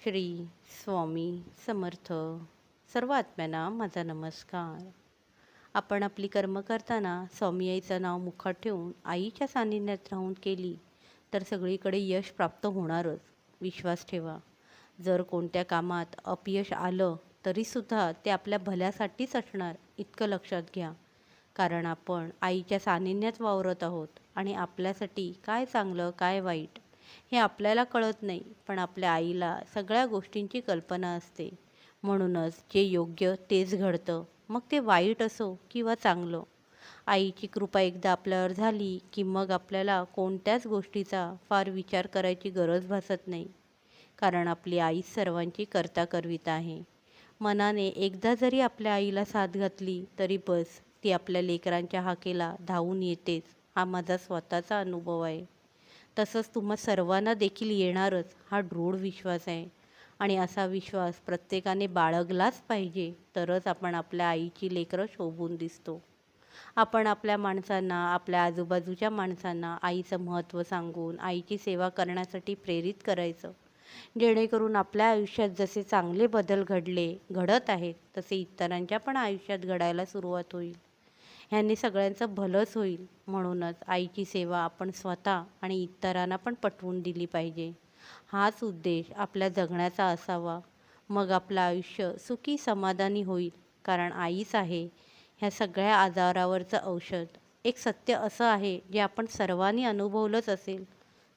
श्री स्वामी समर्थ. सर्व आत्म्यांना माझा नमस्कार. आपण आपली कर्म करताना स्वामी आईचं नाव मुखात ठेवून आईच्या सानिध्यात राहून केली तर सगळीकडे यश प्राप्त होणारच. विश्वास ठेवा. जर कोणत्या कामात अपयश आलं तरीसुद्धा ते आपल्या भल्यासाठीच असणार इतकं लक्षात घ्या. कारण आपण आईच्या सानिध्यात वावरत आहोत आणि आपल्यासाठी काय चांगलं काय वाईट हे आपल्याला कळत नाही, पण आपल्या आईला सगळ्या गोष्टींची कल्पना असते. म्हणूनच जे योग्य तेच घडतं, मग ते वाईट असो किंवा चांगलं. आईची कृपा एकदा आपल्यावर झाली की मग आपल्याला कोणत्याच गोष्टीचा फार विचार करायची गरज भासत नाही. कारण आपली आई सर्वांची करता करविता आहे. मनाने एकदा जरी आपल्या आईला साथ घातली तरी बस, ती आपल्या लेकरांच्या हाकेला धावून येतेच. हा माझा स्वतःचा अनुभव आहे. तसंच तुम्हा सर्वांना देखील येणारच हा दृढ विश्वास आहे. आणि असा विश्वास प्रत्येकाने बाळगलाच पाहिजे, तरच आपण आपल्या आईची लेकरं शोभून दिसतो. आपण आपल्या माणसांना, आपल्या आजूबाजूच्या माणसांना आईचं महत्त्व सांगून आईची सेवा करण्यासाठी प्रेरित करायचं. जेणेकरून आपल्या आयुष्यात जसे चांगले बदल घडत आहेत तसे इतरांच्या पण आयुष्यात घडायला सुरुवात होईल. ह्याने सगळ्यांचं भलंच होईल. म्हणूनच आईची सेवा आपण स्वतः आणि इतरांना पण पटवून दिली पाहिजे. हाच उद्देश आपल्या जगण्याचा असावा. मग आपलं आयुष्य सुखी समाधानी होईल. कारण आईच आहे ह्या सगळ्या आजारावरचं औषध. एक सत्य असं आहे जे आपण सर्वांनी अनुभवलंच असेल,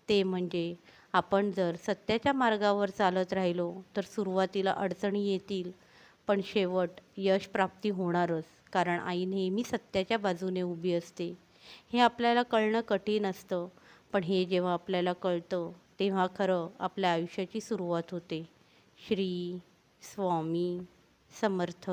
ते म्हणजे आपण जर सत्याच्या मार्गावर चालत राहिलो तर सुरुवातीला अडचणी येतील, पण शेवट यश प्राप्ती होणारच. कारण आई नेहमी सत्याच्या बाजूने उभी असते. हे आपल्याला कळणं कठीण असतं, पण हे जेव्हा आपल्याला कळतं तेव्हा खरं आपल्या आयुष्याची सुरुवात होते. श्री स्वामी समर्थ.